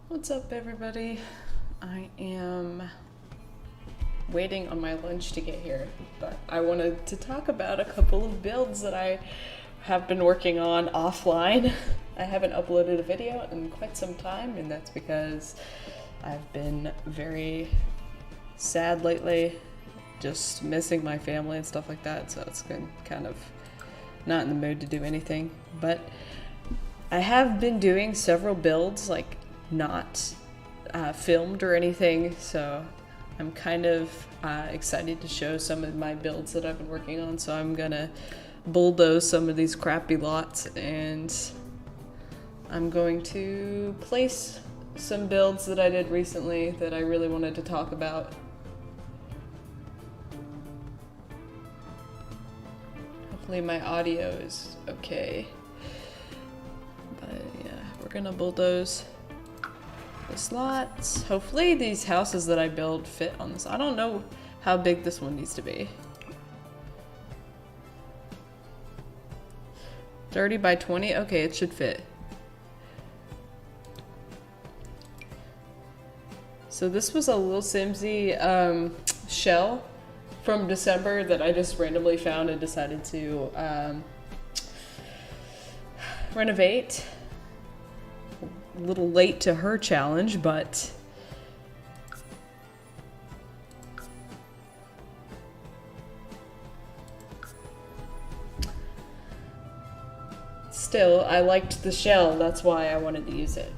What's up, everybody? I am waiting on my lunch to get here, but I wanted to talk about a couple of builds that I have been working on offline. I haven't uploaded a video in quite some time, and that's because I've been very sad lately, just missing my family and stuff like that, so it's been kind of not in the mood to do anything. But I have been doing several builds, like not filmed or anything, so I'm kind of excited to show some of my builds that I've been working on. So I'm gonna bulldoze some of these crappy lots, and I'm going to place some builds that I did recently that I really wanted to talk about. Hopefully my audio is okay, but yeah, we're gonna bulldoze the slots. Hopefully these houses that I build fit on this. I don't know how big this one needs to be. 30 by 20? Okay, it should fit. So this was a little Simsy shell from December that I just randomly found and decided to renovate. A little late to her challenge, but still, I liked the shell. That's why I wanted to use it.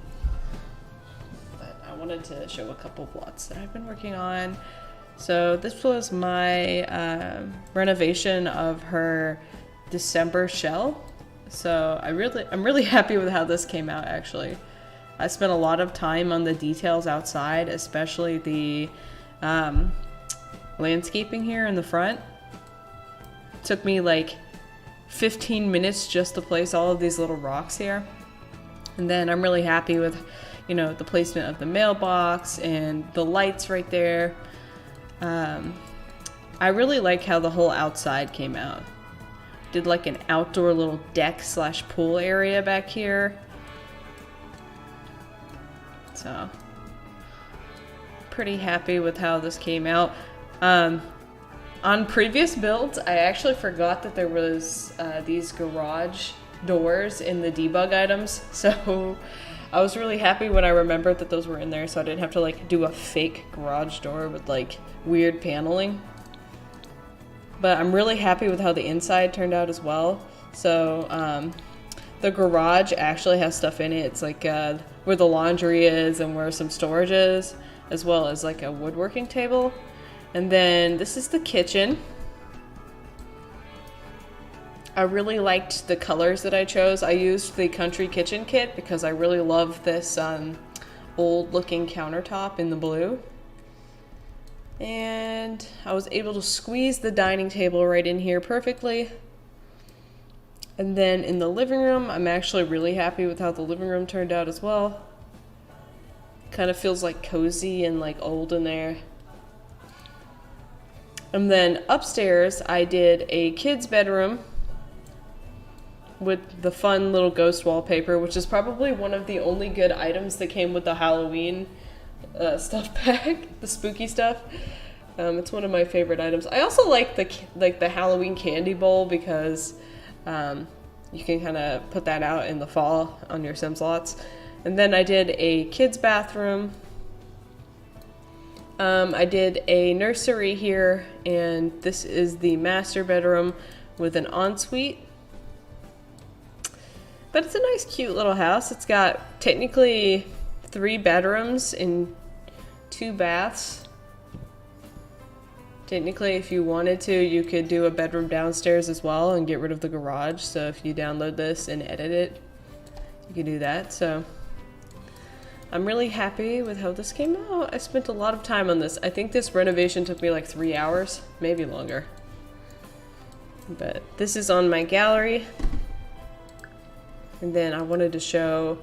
But I wanted to show a couple of lots that I've been working on. So this was my renovation of her December shell. So I'm really happy with how this came out, actually. I spent a lot of time on the details outside, especially the landscaping here in the front. It took me like 15 minutes just to place all of these little rocks here. And then I'm really happy with, you know, the placement of the mailbox and the lights right there. I really like how the whole outside came out. Did like an outdoor little deck / pool area back here. So, pretty happy with how this came out. On previous builds, I actually forgot that there was these garage doors in the debug items. So, I was really happy when I remembered that those were in there, so I didn't have to like do a fake garage door with like weird paneling. But I'm really happy with how the inside turned out as well. So, the garage actually has stuff in it. It's like where the laundry is and where some storage is, as well as like a woodworking table. And then this is the kitchen. I really liked the colors that I chose. I used the Country Kitchen kit because I really love this old looking countertop in the blue. And I was able to squeeze the dining table right in here perfectly. And then in the living room, I'm actually really happy with how the living room turned out as well. Kind of feels like cozy and like old in there. And then upstairs, I did a kid's bedroom with the fun little ghost wallpaper, which is probably one of the only good items that came with the Halloween stuff pack, the spooky stuff. It's one of my favorite items. I also like the Halloween candy bowl because you can kind of put that out in the fall on your Sims lots. And then I did a kid's bathroom. I did a nursery here, and this is the master bedroom with an ensuite. But it's a nice, cute little house. It's got technically 3 bedrooms and 2 baths. Technically, if you wanted to, you could do a bedroom downstairs as well and get rid of the garage. So if you download this and edit it, you can do that. So I'm really happy with how this came out. I spent a lot of time on this. I think this renovation took me like 3 hours, maybe longer. But this is on my gallery. And then I wanted to show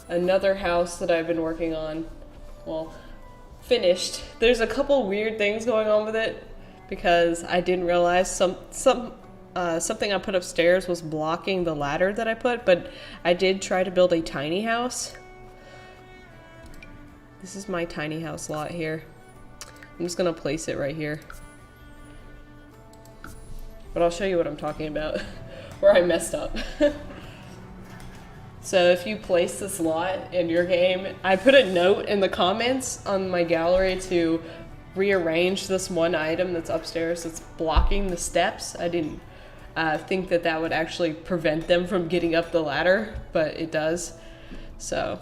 another house that I've been working on. Well, finished. There's a couple weird things going on with it because I didn't realize something I put upstairs was blocking the ladder that I put, but I did try to build a tiny house. This is my tiny house lot here. I'm just gonna place it right here. But I'll show you what I'm talking about, where I messed up. So if you place this lot in your game, I put a note in the comments on my gallery to rearrange this one item that's upstairs that's blocking the steps. I didn't think that that would actually prevent them from getting up the ladder, but it does. So.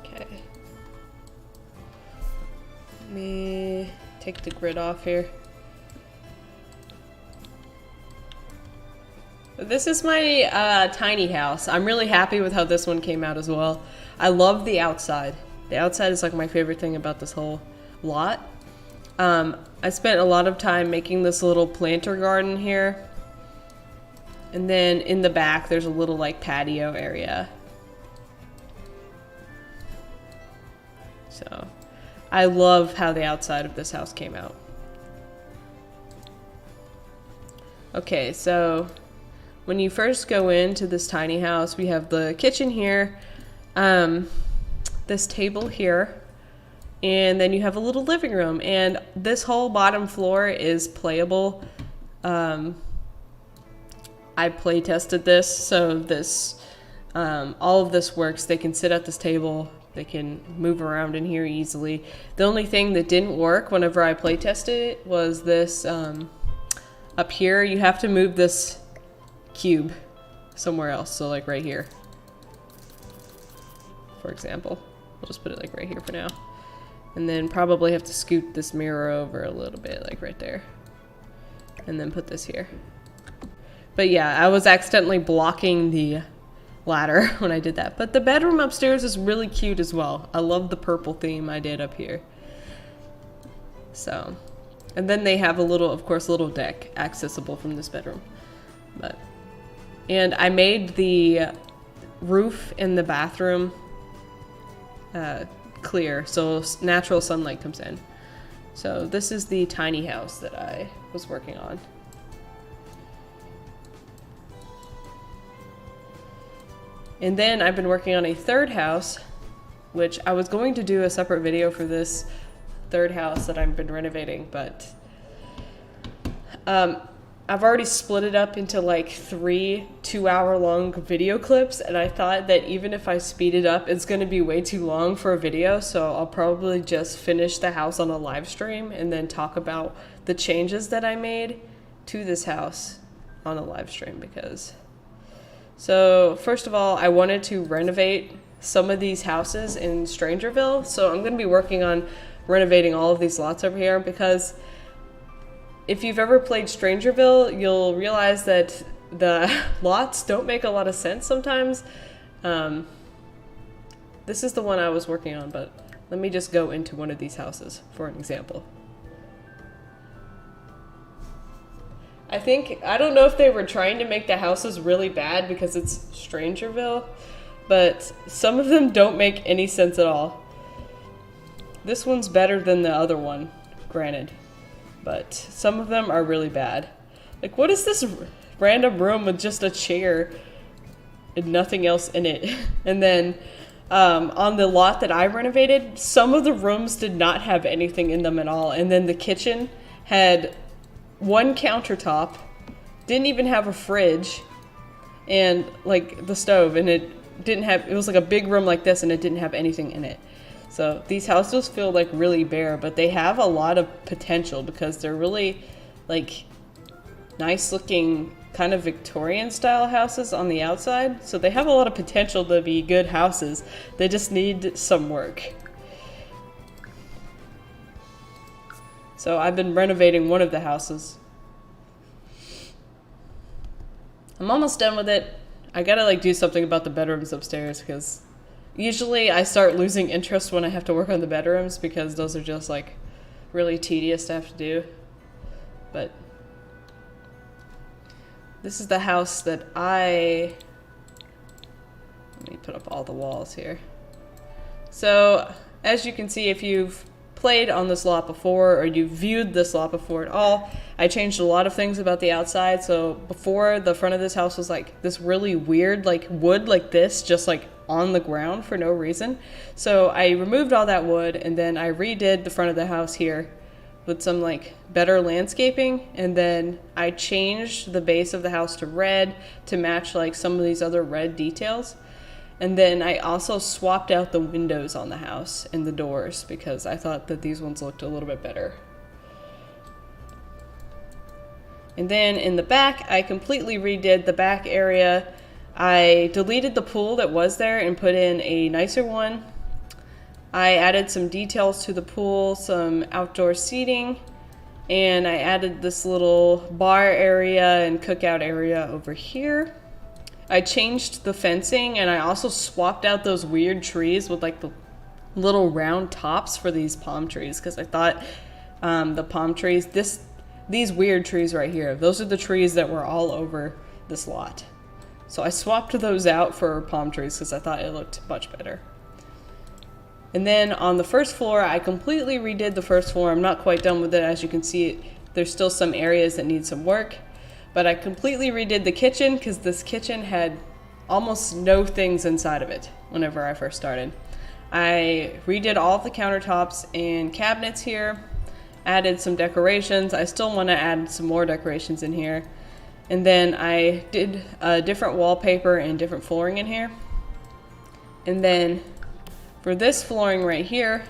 Okay. Let me take the grid off here. This is my tiny house. I'm really happy with how this one came out as well. I love the outside. The outside is like my favorite thing about this whole lot. I spent a lot of time making this little planter garden here. And then in the back there's a little like patio area. So I love how the outside of this house came out. Okay, so when you first go into this tiny house, we have the kitchen here, this table here, and then you have a little living room, and this whole bottom floor is playable. I play tested this, so this all of this works. They can sit at this table, they can move around in here easily. The only thing that didn't work whenever I play tested it was this up here. You have to move this cube somewhere else, so like right here, for example. We'll just put it like right here for now, and then probably have to scoot this mirror over a little bit, like right there, and then put this here. But yeah, I was accidentally blocking the ladder when I did that. But the bedroom upstairs is really cute as well. I love the purple theme I did up here. So, and then they have a little, of course, a little deck accessible from this bedroom. But, and I made the roof in the bathroom clear, so natural sunlight comes in. So this is the tiny house that I was working on. And then I've been working on a third house, which I was going to do a separate video for this third house that I've been renovating, but I've already split it up into like 3 2-hour-long video clips, and I thought that even if I speed it up, it's going to be way too long for a video, so I'll probably just finish the house on a live stream and then talk about the changes that I made to this house on a live stream. Because, so first of all, I wanted to renovate some of these houses in Strangerville, so I'm going to be working on renovating all of these lots over here, because if you've ever played Strangerville, you'll realize that the lots don't make a lot of sense sometimes. This is the one I was working on, but let me just go into one of these houses for an example. I don't know if they were trying to make the houses really bad because it's Strangerville, but some of them don't make any sense at all. This one's better than the other one, granted, but some of them are really bad. Like, what is this random room with just a chair and nothing else in it? And then on the lot that I renovated, some of the rooms did not have anything in them at all. And then the kitchen had one countertop, didn't even have a fridge, and like the stove, and it was like a big room like this, and it didn't have anything in it. So these houses feel like really bare, but they have a lot of potential because they're really like nice looking kind of Victorian style houses on the outside. So they have a lot of potential to be good houses. They just need some work. So I've been renovating one of the houses. I'm almost done with it. I gotta like do something about the bedrooms upstairs, because usually I start losing interest when I have to work on the bedrooms, because those are just like really tedious to have to do. But this is the house that let me put up all the walls here. So as you can see, if you've played on this lot before or you viewed this lot before at all, I changed a lot of things about the outside. So before, the front of this house was like this really weird like wood like this, just like on the ground for no reason. So I removed all that wood and then I redid the front of the house here with some like better landscaping, and then I changed the base of the house to red to match like some of these other red details. And then I also swapped out the windows on the house and the doors because I thought that these ones looked a little bit better. And then in the back, I completely redid the back area. I deleted the pool that was there and put in a nicer one. I added some details to the pool, some outdoor seating, and I added this little bar area and cookout area over here. I changed the fencing and I also swapped out those weird trees with like the little round tops for these palm trees because I thought the palm trees, these weird trees right here, those are the trees that were all over this lot. So I swapped those out for palm trees because I thought it looked much better. And then on the first floor, I completely redid the first floor. I'm not quite done with it. As you can see, there's still some areas that need some work. But I completely redid the kitchen because this kitchen had almost no things inside of it whenever I first started. I redid all of the countertops and cabinets here, added some decorations. I still want to add some more decorations in here. And then I did different wallpaper and different flooring in here. And then for this flooring right here,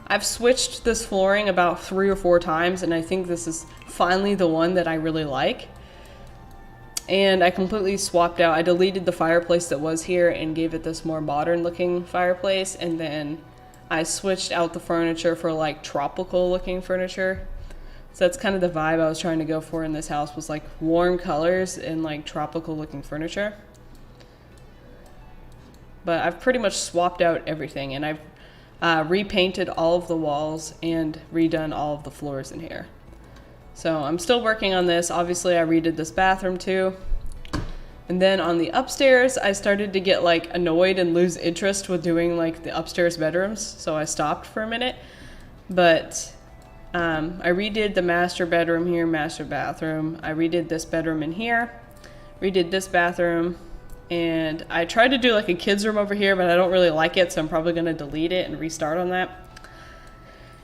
I've switched this flooring about 3 or 4 times, and I think this is finally the one that I really like. And I completely swapped out, I deleted the fireplace that was here and gave it this more modern looking fireplace, and then I switched out the furniture for like tropical looking furniture. So that's kind of the vibe I was trying to go for in this house, was like warm colors and like tropical looking furniture. But I've pretty much swapped out everything, and I've repainted all of the walls and redone all of the floors in here. So I'm still working on this. Obviously I redid this bathroom too. And then on the upstairs, I started to get like annoyed and lose interest with doing like the upstairs bedrooms. So I stopped for a minute, but I redid the master bedroom here, master bathroom. I redid this bedroom in here, redid this bathroom. And I tried to do like a kid's room over here, but I don't really like it, so I'm probably going to delete it and restart on that.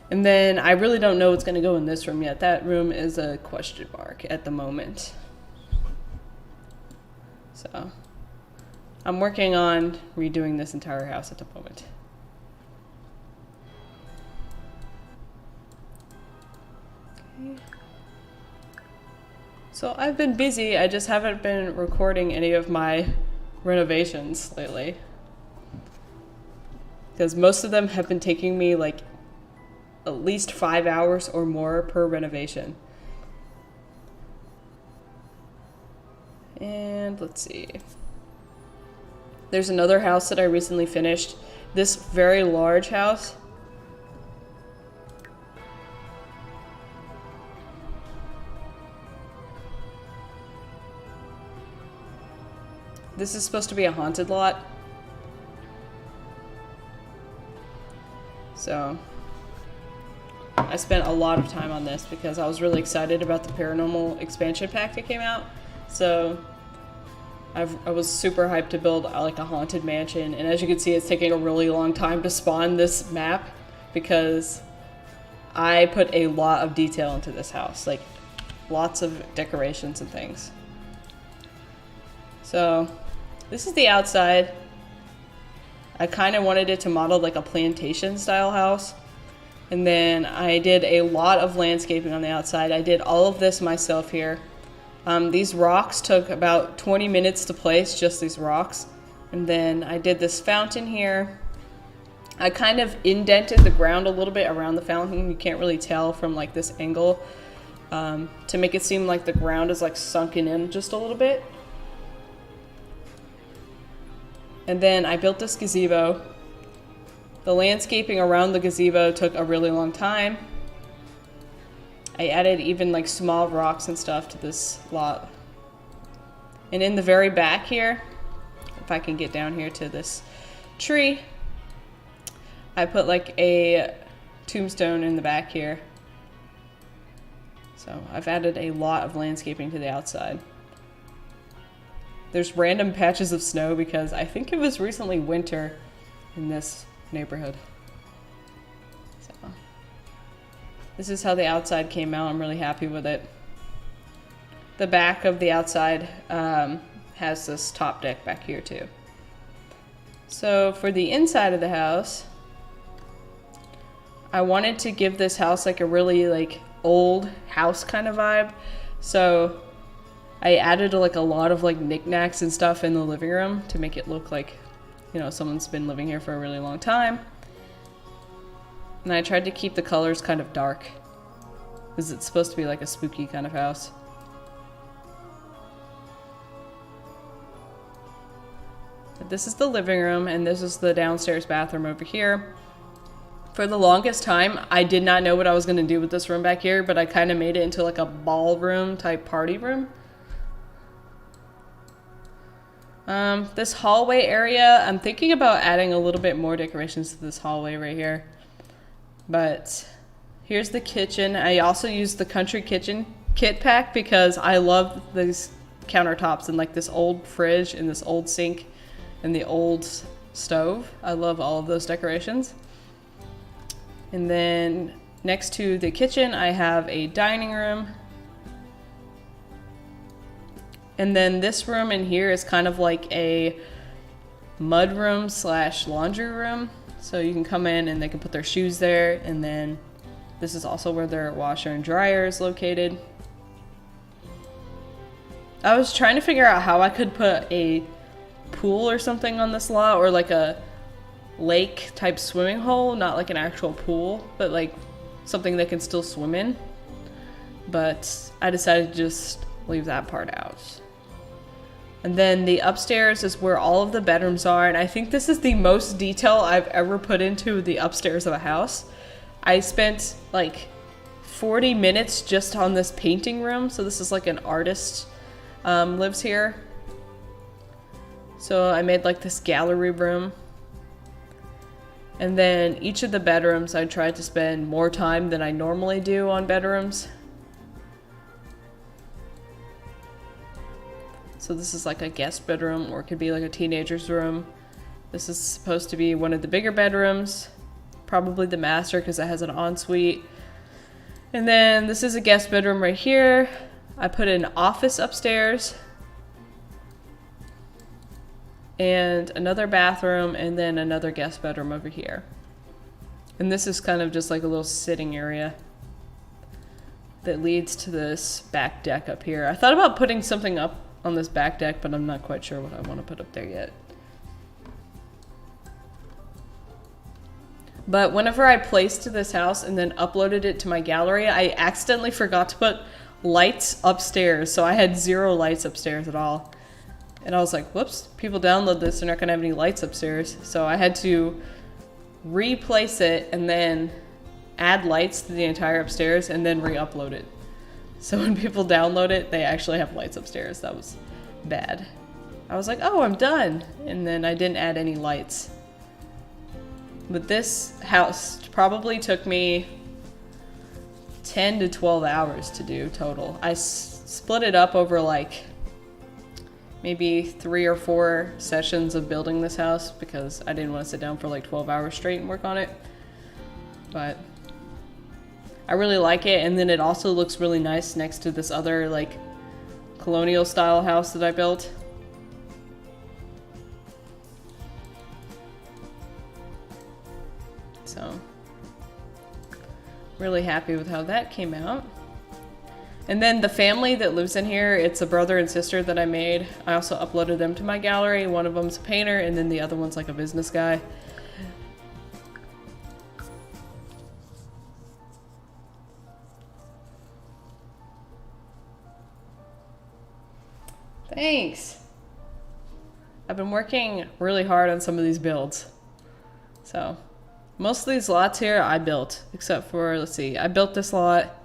And then I really don't know what's going to go in this room yet. That room is a question mark at the moment. So I'm working on redoing this entire house at the moment. Okay. So I've been busy, I just haven't been recording any of my renovations lately, because most of them have been taking me like at least 5 hours or more per renovation. And let's see, there's another house that I recently finished, this very large house. This is supposed to be a haunted lot. So I spent a lot of time on this because I was really excited about the paranormal expansion pack that came out. So I was super hyped to build like a haunted mansion. And as you can see, it's taking a really long time to spawn this map because I put a lot of detail into this house, like lots of decorations and things. So this is the outside. I kind of wanted it to model like a plantation style house. And then I did a lot of landscaping on the outside. I did all of this myself here. These rocks took about 20 minutes to place, just these rocks. And then I did this fountain here. I kind of indented the ground a little bit around the fountain. You can't really tell from like this angle, to make it seem like the ground is like sunken in just a little bit. And then I built this gazebo. The landscaping around the gazebo took a really long time. I added even like small rocks and stuff to this lot. And in the very back here, if I can get down here to this tree, I put like a tombstone in the back here. So I've added a lot of landscaping to the outside. There's random patches of snow because I think it was recently winter in this neighborhood. So this is how the outside came out. I'm really happy with it. The back of the outside has this top deck back here too. So for the inside of the house, I wanted to give this house like a really like old house kind of vibe. So I added like a lot of like knickknacks and stuff in the living room to make it look like, you know, someone's been living here for a really long time. And I tried to keep the colors kind of dark because it's supposed to be like a spooky kind of house. But this is the living room and this is the downstairs bathroom over here. For the longest time, I did not know what I was going to do with this room back here, but I kind of made it into like a ballroom type party room. This hallway area, I'm thinking about adding a little bit more decorations to this hallway right here. But here's the kitchen. I also used the Country Kitchen kit pack because I love these countertops and like this old fridge and this old sink and the old stove. I love all of those decorations. And then next to the kitchen, I have a dining room. And then this room in here is kind of like a mud room slash laundry room. So you can come in and they can put their shoes there. And then this is also where their washer and dryer is located. I was trying to figure out how I could put a pool or something on this lot, or like a lake type swimming hole, not like an actual pool, but like something they can still swim in. But I decided to just leave that part out. And then the upstairs is where all of the bedrooms are, and I think this is the most detail I've ever put into the upstairs of a house. I spent like 40 minutes just on this painting room, so this is like an artist lives here. So I made like this gallery room. And then each of the bedrooms, I tried to spend more time than I normally do on bedrooms. So this is like a guest bedroom, or it could be like a teenager's room. This is supposed to be one of the bigger bedrooms, probably the master because it has an ensuite. And then this is a guest bedroom right here. I put an office upstairs and another bathroom, and then another guest bedroom over here. And this is kind of just like a little sitting area that leads to this back deck up here. I thought about putting something up on this back deck, but I'm not quite sure what I want to put up there yet. But whenever I placed this house and then uploaded it to my gallery, I accidentally forgot to put lights upstairs. So I had 0 lights upstairs at all. And I was like, whoops, people download this, they're not gonna have any lights upstairs. So I had to replace it and then add lights to the entire upstairs and then re-upload it. So when people download it, they actually have lights upstairs. That was bad. I was like, oh, I'm done. And then I didn't add any lights. But this house probably took me 10 to 12 hours to do total. I split it up over like maybe 3 or 4 sessions of building this house because I didn't want to sit down for like 12 hours straight and work on it. But I really like it, and then it also looks really nice next to this other like colonial style house that I built. So really happy with how that came out. And then the family that lives in here, it's a brother and sister that I made. I also uploaded them to my gallery. One of them's a painter, and then the other one's like a business guy. Thanks. I've been working really hard on some of these builds. So most of these lots here I built, except for, let's see, I built this lot.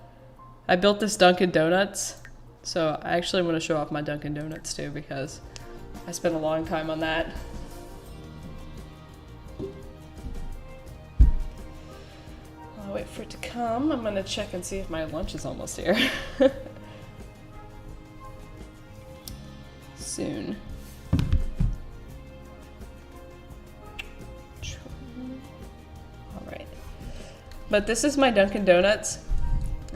I built this Dunkin Donuts. So I actually want to show off my Dunkin Donuts too because I spent a long time on that. Oh, wait for it to come. I'm gonna check and see if my lunch is almost here. Soon. Alright. But this is my Dunkin Donuts.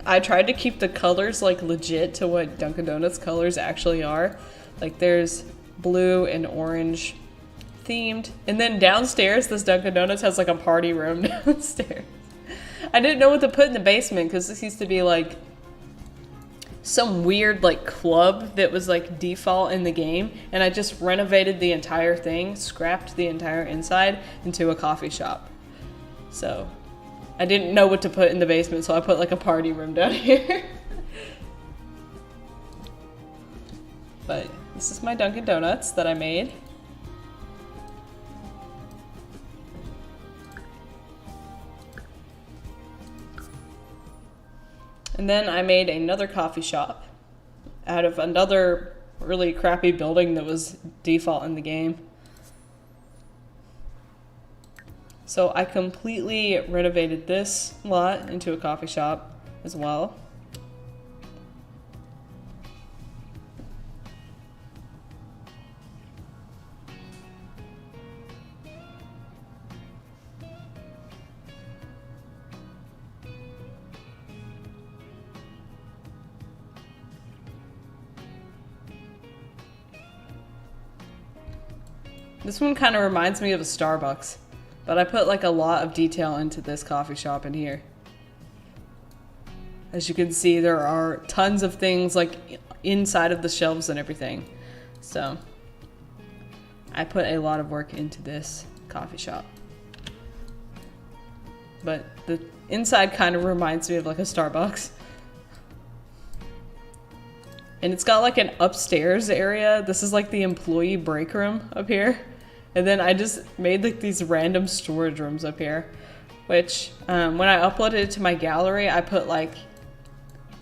I tried to keep the colors like legit to what Dunkin Donuts colors actually are. Like there's blue and orange themed. And then downstairs, this Dunkin Donuts has like a party room downstairs. I didn't know what to put in the basement because this used to be like some weird like club that was like default in the game, and I just renovated the entire thing, scrapped the entire inside into a coffee shop. So I didn't know what to put in the basement, so I put like a party room down here. But this is my Dunkin Donuts that I made. And then I made another coffee shop out of another really crappy building that was default in the game. So I completely renovated this lot into a coffee shop as well. This one kind of reminds me of a Starbucks, but I put like a lot of detail into this coffee shop in here. As you can see, there are tons of things like inside of the shelves and everything. So I put a lot of work into this coffee shop. But the inside kind of reminds me of like a Starbucks. And it's got like an upstairs area. This is like the employee break room up here. And then I just made like these random storage rooms up here, which when I uploaded it to my gallery, I put like,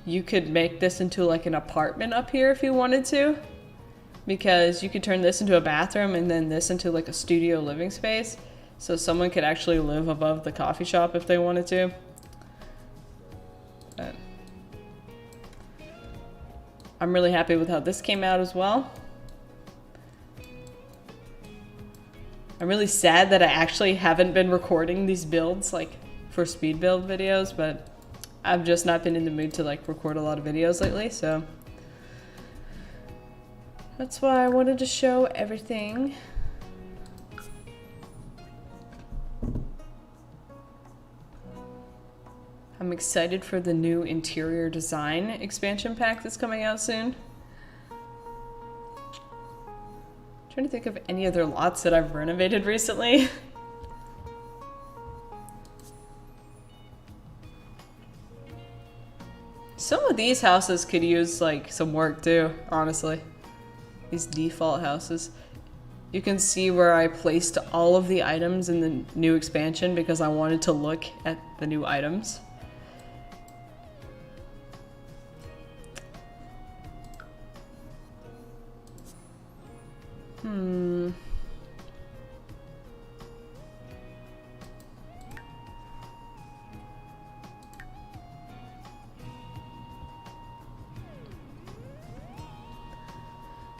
you could make this into like an apartment up here if you wanted to, because you could turn this into a bathroom and then this into like a studio living space. So someone could actually live above the coffee shop if they wanted to. But I'm really happy with how this came out as well. I'm really sad that I actually haven't been recording these builds like for speed build videos, but I've just not been in the mood to like record a lot of videos lately, so that's why I wanted to show everything. I'm excited for the new interior design expansion pack that's coming out soon. Trying to think of any other lots that I've renovated recently. Some of these houses could use like some work too, honestly. These default houses. You can see where I placed all of the items in the new expansion because I wanted to look at the new items.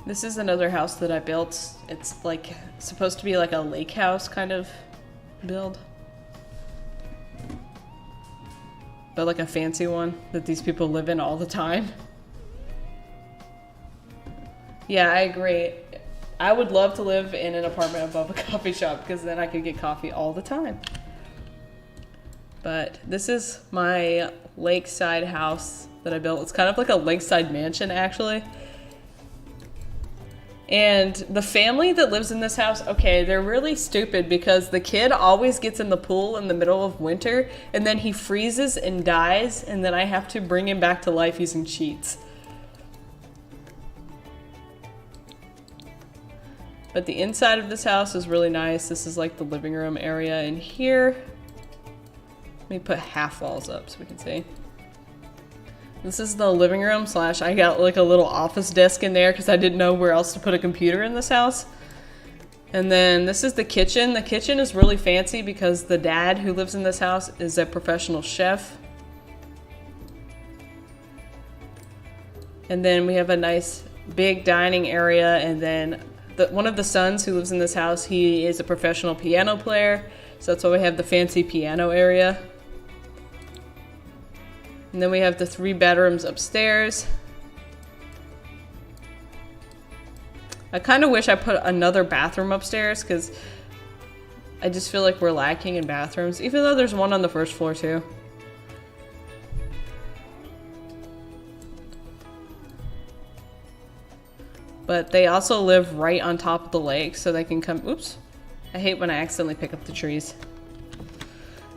This is another house that I built. It's like supposed to be like a lake house kind of build. But like a fancy one that these people live in all the time. Yeah, I agree. I would love to live in an apartment above a coffee shop because then I could get coffee all the time. But this is my lakeside house that I built. It's kind of like a lakeside mansion actually. And the family that lives in this house, okay, they're really stupid because the kid always gets in the pool in the middle of winter and then he freezes and dies and then I have to bring him back to life using cheats. But the inside of this house is really nice. This is like the living room area in here. Let me put half walls up so we can see. This is the living room slash I got like a little office desk in there because I didn't know where else to put a computer in this house. And then this is the kitchen. The kitchen is really fancy because the dad who lives in this house is a professional chef. And then we have a nice big dining area, and then one of the sons who lives in this house, he is a professional piano player, so that's why we have the fancy piano area. And then we have the 3 bedrooms upstairs. I kind of wish I put another bathroom upstairs because I just feel like we're lacking in bathrooms, even though there's one on the first floor too. But they also live right on top of the lake, so they can come, oops, I hate when I accidentally pick up the trees.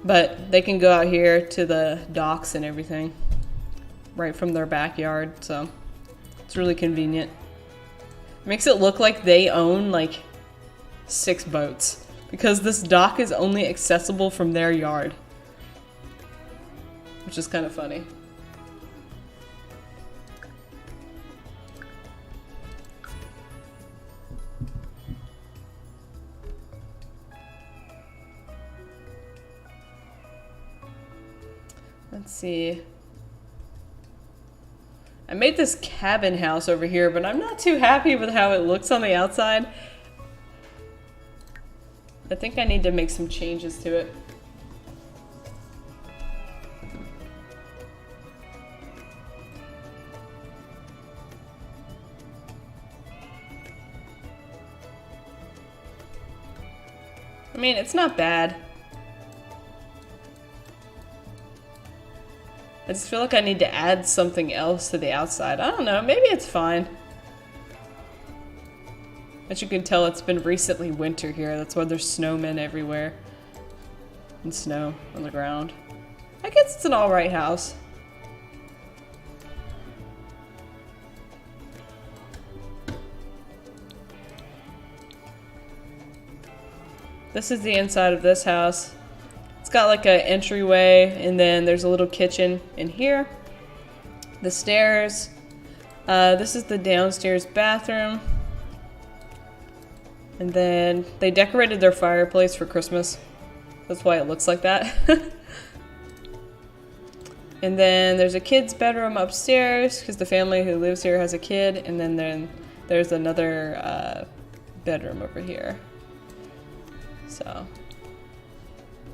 But they can go out here to the docks and everything right from their backyard, so it's really convenient. Makes it look like they own like 6 boats because this dock is only accessible from their yard, which is kind of funny. Let's see. I made this cabin house over here, but I'm not too happy with how it looks on the outside. I think I need to make some changes to it. I mean, it's not bad. I just feel like I need to add something else to the outside. I don't know, maybe it's fine. As you can tell, it's been recently winter here. That's why there's snowmen everywhere. And snow on the ground. I guess it's an alright house. This is the inside of this house. It's got like an entryway, and then there's a little kitchen in here. The stairs. This is the downstairs bathroom. And then they decorated their fireplace for Christmas. That's why it looks like that. And then there's a kid's bedroom upstairs because the family who lives here has a kid. And then there's another bedroom over here. So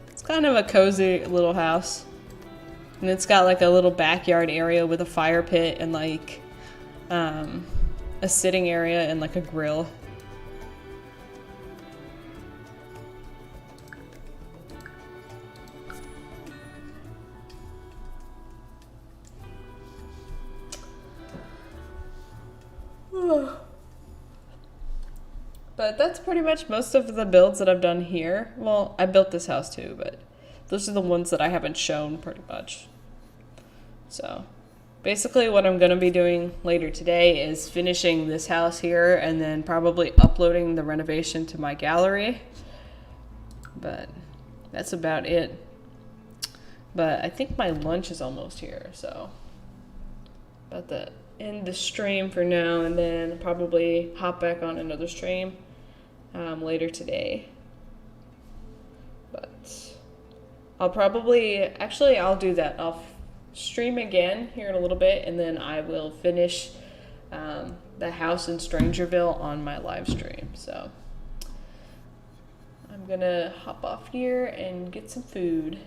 it's kind of a cozy little house. And it's got like a little backyard area with a fire pit and like a sitting area and like a grill. But that's pretty much most of the builds that I've done here. Well, I built this house too, but those are the ones that I haven't shown pretty much. So basically what I'm going to be doing later today is finishing this house here and then probably uploading the renovation to my gallery. But that's about it. But I think my lunch is almost here, so about to end the stream for now and then probably hop back on another stream later today. But I'll probably, actually I'll do that. I'll stream again here in a little bit and then I will finish the house in Strangerville on my live stream. So I'm gonna hop off here and get some food.